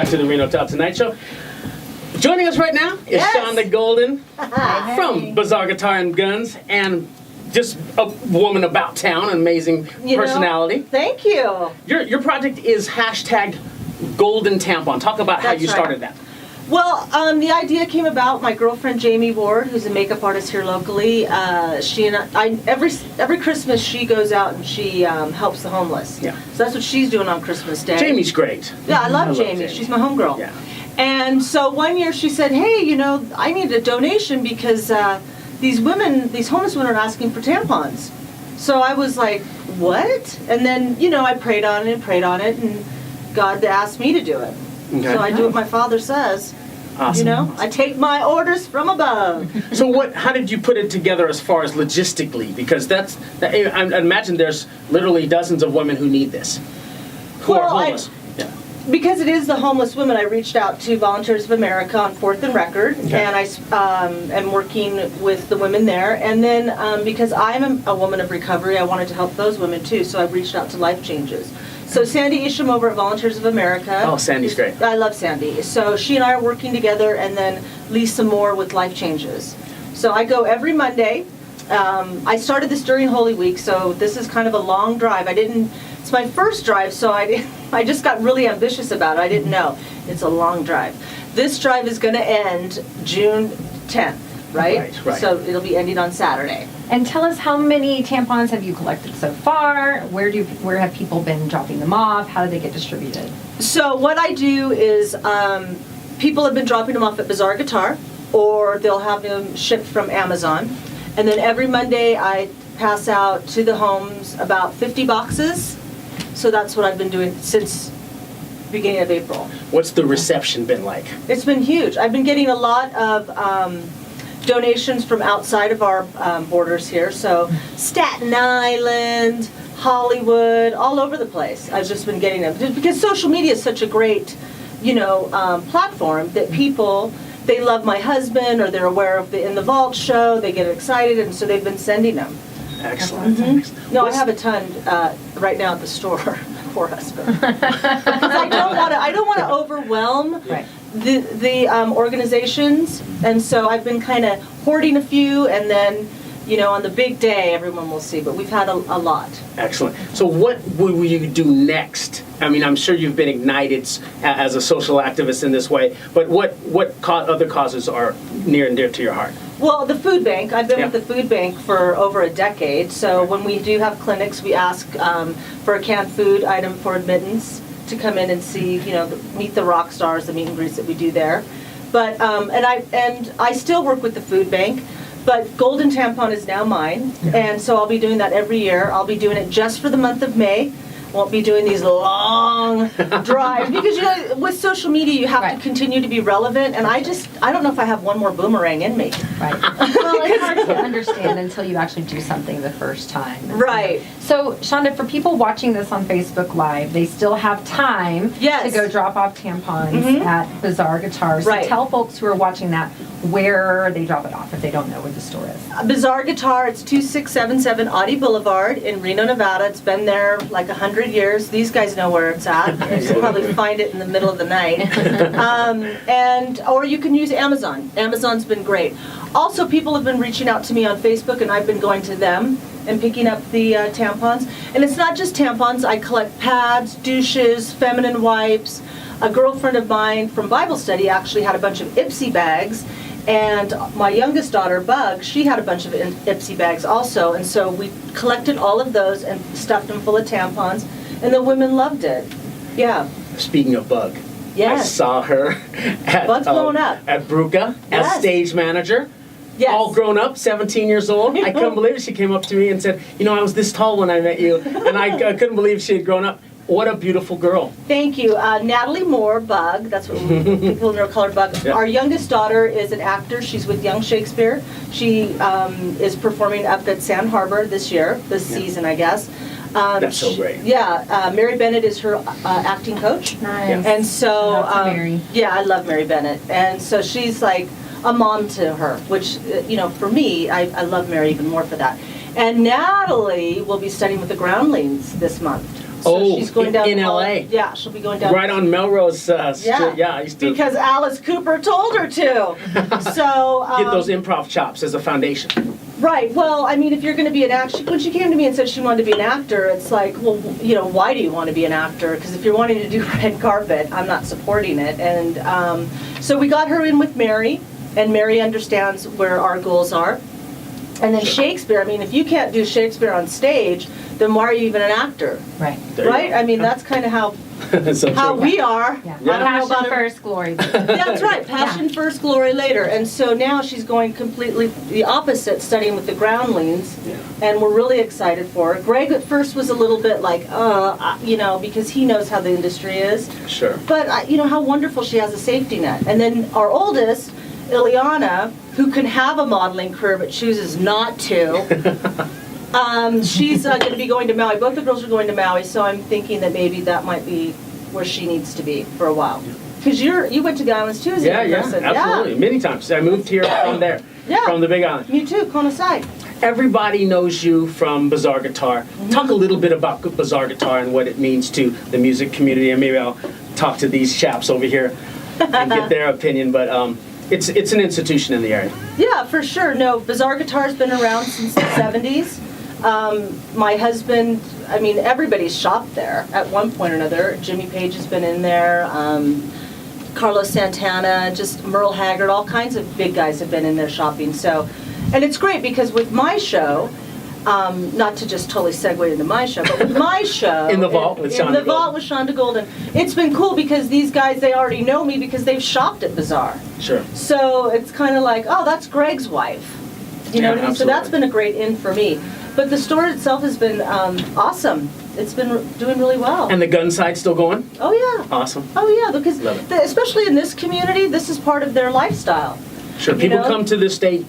to the Reno Tonight Show. Joining us right now is Shanda Golden from Bazaar Guitar and Guns, and just a woman about town, an amazing personality. Thank you. Your project is hashtag Golden Tampon. Talk about how you started that. Well, the idea came about. My girlfriend Jamie Ward, who's a makeup artist here locally, she and I every Christmas she goes out and she helps the homeless. Yeah. So that's what she's doing on Christmas Day. Jamie's great. Yeah, I love Jamie. She's my homegirl. Yeah. And so one year she said, "Hey, I need a donation because these homeless women are asking for tampons." So I was like, "What?" And then I prayed on it, and God asked me to do it. Okay. So I do what my father says. Awesome. I take my orders from above. So how did you put it together as far as logistically? Because I imagine there's literally dozens of women who need this, who are homeless. Because it is the homeless women, I reached out to Volunteers of America on 4th and Record, and I am working with the women there. And then because I'm a woman of recovery, I wanted to help those women too, so I reached out to Life Changes. So Sandy Isham over at Volunteers of America. Oh, Sandy's great. I love Sandy. So she and I are working together, and then Lisa Moore with Life Changes. So I go every Monday. I started this during Holy Week, so this is kind of a long drive. It's my first drive, so I just got really ambitious about it. I didn't know. It's a long drive. This drive is going to end June 10th, right? Right. So it'll be ending on Saturday. And tell us, how many tampons have you collected so far? Where have people been dropping them off? How do they get distributed? So what I do is people have been dropping them off at Bazaar Guitar, or they'll have them shipped from Amazon. And then every Monday I pass out to the homes about 50 boxes. So that's what I've been doing since the beginning of April. What's the reception been like? It's been huge. I've been getting a lot of donations from outside of our borders here. So Staten Island, Hollywood, all over the place. I've just been getting them. Just because social media is such a great, platform that people, they love my husband, or they're aware of the In the Vault show, they get excited, and so they've been sending them. Excellent. Mm-hmm. No, I have a ton right now at the store. Poor husband. Because I don't want to overwhelm the organizations, and so I've been kind of hoarding a few, and then on the big day everyone will see. But we've had a lot. Excellent. So what will you do next? I mean, I'm sure you've been ignited as a social activist in this way, but what other causes are near and dear to your heart? Well, the food bank. I've been with the food bank for over a decade. So when we do have clinics, we ask for a canned food item for admittance to come in and see, meet the rock stars, the meet and greets that we do there. But and I still work with the food bank. But Golden Tampon is now mine, and so I'll be doing that every year. I'll be doing it just for the month of May. Won't be doing these long drives because with social media you have to continue to be relevant, and I don't know if I have one more boomerang in me. Right. Well, it's hard to understand until you actually do something the first time. Right. So, Shanda, for people watching this on Facebook Live, they still have time to go drop off tampons at Bazaar Guitar. So tell folks who are watching that where they drop it off if they don't know where the store is. Bazaar Guitar, it's 2677 Audie Boulevard in Reno, Nevada. It's been there like 100 years. These guys know where it's at. You can probably find it in the middle of the night. Or you can use Amazon. Amazon's been great. Also, people have been reaching out to me on Facebook, and I've been going to them and picking up the tampons. And it's not just tampons. I collect pads, douches, feminine wipes. A girlfriend of mine from Bible study actually had a bunch of Ipsy bags. And my youngest daughter, Bug, she had a bunch of Ipsy bags also. And so we collected all of those and stuffed them full of tampons. And the women loved it. Yeah. Speaking of Bug, yes. I saw her at Bug's blown up. At Bruca as stage manager. Yes. All grown up, 17 years old. I couldn't believe it. She came up to me and said, I was this tall when I met you. And I couldn't believe she had grown up. What a beautiful girl. Thank you. Natalie Moore, Bug, that's what people know, call her Bug. Yeah. Our youngest daughter is an actor. She's with Young Shakespeare. She is performing up at Sand Harbor this season, I guess. That's so great. Yeah, Mary Bennett is her acting coach. Nice. And so, Mary. Yeah, I love Mary Bennett. And so she's like a mom to her, which, for me, I love Mary even more for that. And Natalie will be studying with the Groundlings this month. So she's going down in the hall. LA. Yeah, she'll be going down. Right on Melrose Street. Yeah, I used to because Alice Cooper told her to. So get those improv chops as a foundation. Right. Well, I mean, if you're going to be an actor, when she came to me and said she wanted to be an actor, it's like, well, you know, why do you want to be an actor? Because if you're wanting to do red carpet, I'm not supporting it. And so we got her in with Mary, and Mary understands where our goals are. And then Shakespeare, I mean, if you can't do Shakespeare on stage, then why are you even an actor? Right. Right? I mean, that's kind of how we are. Yeah. I don't know Passion about first, glory. That's right. Passion first, glory later. And so now she's going completely the opposite, studying with the groundlings. Yeah. And we're really excited for her. Greg at first was a little bit like, you know, because he knows how the industry is. Sure. But, you know, how wonderful she has a safety net. And then our oldest, Ileana, who can have a modeling career but chooses not to. She's going to be going to Maui. Both the girls are going to Maui, so I'm thinking that maybe that might be where she needs to be for a while. Because you went to the islands too as a young person. Absolutely. Many times. I moved here from there, from the Big Island. Me too, Kona Sai. Everybody knows you from Bazaar Guitar. Talk a little bit about Bazaar Guitar and what it means to the music community, and maybe I'll talk to these chaps over here and get their opinion, but it's an institution in the area. Yeah, for sure. No, Bazaar Guitar's been around since the 70s. My husband, I mean, everybody's shopped there at one point or another. Jimmy Page has been in there, Carlos Santana, just Merle Haggard, all kinds of big guys have been in there shopping. So, and it's great because with my show, not to just totally segue into my show, but with my show, In the Vault with Shanda Golden, it's been cool because these guys, they already know me because they've shopped at Bazaar. Sure. So it's kind of like, oh, that's Greg's wife. You know what I mean? So that's been a great in for me. But the store itself has been awesome. It's been doing really well. And the gun side's still going? Oh, yeah. Awesome. Oh, yeah, because especially in this community, this is part of their lifestyle. Sure, people come to this state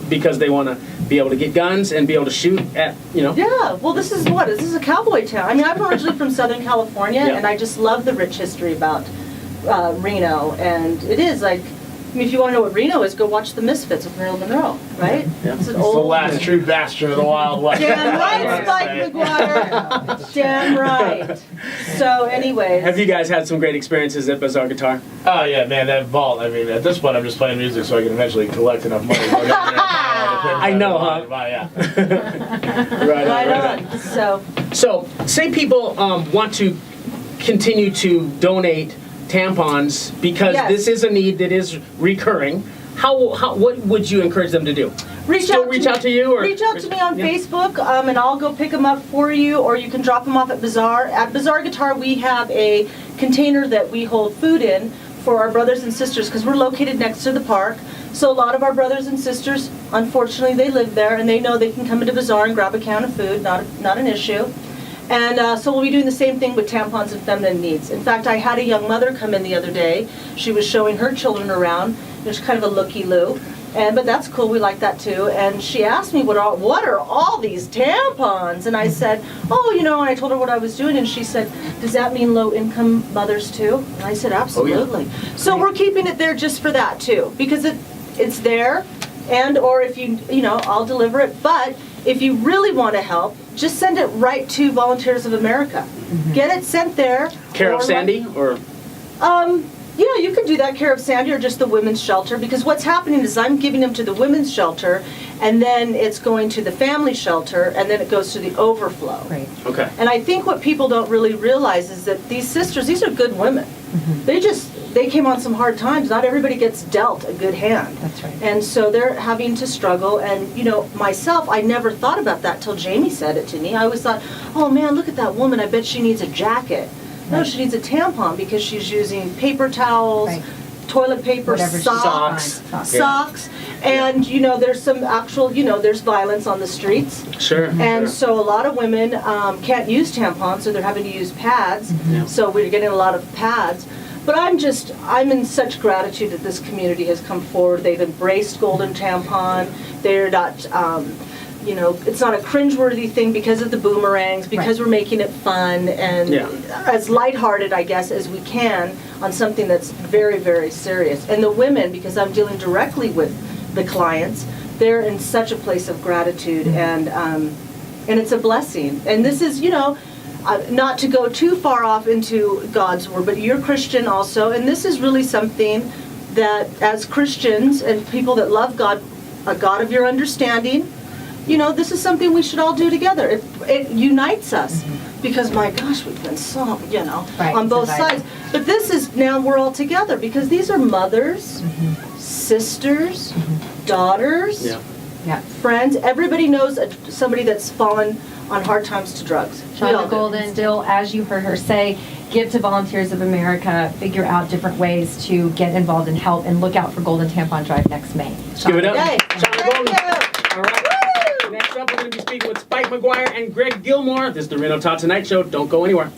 because they want to be able to get guns and be able to shoot at, you know. Yeah, well, this is a cowboy town. I mean, I'm originally from Southern California, and I just love the rich history about Reno. And it is like, I mean, if you want to know what Reno is, go watch The Misfits with Marilyn Monroe, right? Yeah. It's the last true bastion of the Wild West. Damn right, Spike McGuire. Damn right. So, anyways. Have you guys had some great experiences at Bazaar Guitar? Oh, yeah, man, that vault. I mean, at this point, I'm just playing music so I can eventually collect enough money. I know, huh? Yeah. Right on. So, say people want to continue to donate tampons because this is a need that is recurring. What would you encourage them to do? Reach out to you, or reach out to me on Facebook, and I'll go pick them up for you, or you can drop them off at Bazaar. At Bazaar Guitar, we have a container that we hold food in for our brothers and sisters because we're located next to the park. So a lot of our brothers and sisters, unfortunately, they live there, and they know they can come into Bazaar and grab a can of food. Not an issue. And so we'll be doing the same thing with tampons and feminine needs. In fact, I had a young mother come in the other day. She was showing her children around. There's kind of a looky-loo. But that's cool, we like that too. And she asked me, what are all these tampons? And I said, oh, you know, and I told her what I was doing, and she said, does that mean low-income mothers too? And I said, absolutely. Oh, yeah. So we're keeping it there just for that too, because it's there, and or if you know, I'll deliver it. But if you really want to help, just send it right to Volunteers of America. Mm-hmm. Get it sent there. Care of Sandy, or? Yeah, you could do that, Care of Sandy, or just the women's shelter, because what's happening is I'm giving them to the women's shelter, and then it's going to the family shelter, and then it goes to the overflow. Right. Okay. And I think what people don't really realize is that these sisters, these are good women. Mm-hmm. They came on some hard times. Not everybody gets dealt a good hand. That's right. And so they're having to struggle. And, you know, myself, I never thought about that till Jamie said it to me. I always thought, oh man, look at that woman. I bet she needs a jacket. No, she needs a tampon because she's using paper towels, toilet paper, socks. And, you know, there's some actual, you know, there's violence on the streets. Sure. And so a lot of women can't use tampons, so they're having to use pads. Mm-hmm. So we're getting a lot of pads. But I'm in such gratitude that this community has come forward. They've embraced Golden Tampon. They're not, you know, it's not a cringeworthy thing because of the boomerangs, because we're making it fun and as lighthearted, I guess, as we can on something that's very, very serious. And the women, because I'm dealing directly with the clients, they're in such a place of gratitude, and it's a blessing. And this is, you know, not to go too far off into God's word, but you're Christian also, and this is really something that as Christians and people that love God, a God of your understanding, you know, this is something we should all do together. It unites us. Because my gosh, we've been so, you know, on both sides. But this is, now we're all together because these are mothers, sisters, daughters, friends. Everybody knows somebody that's fallen on hard times to drugs. Shanda Golden, still, as you heard her say, give to Volunteers of America, figure out different ways to get involved and help, and look out for Golden Tampon Drive next May. Let's give it up. Yay. Shanda Golden. All right. Next up, we're going to be speaking with Spike McGuire and Greg Gilmore. This is the Reno Todd Tonight Show. Don't go anywhere.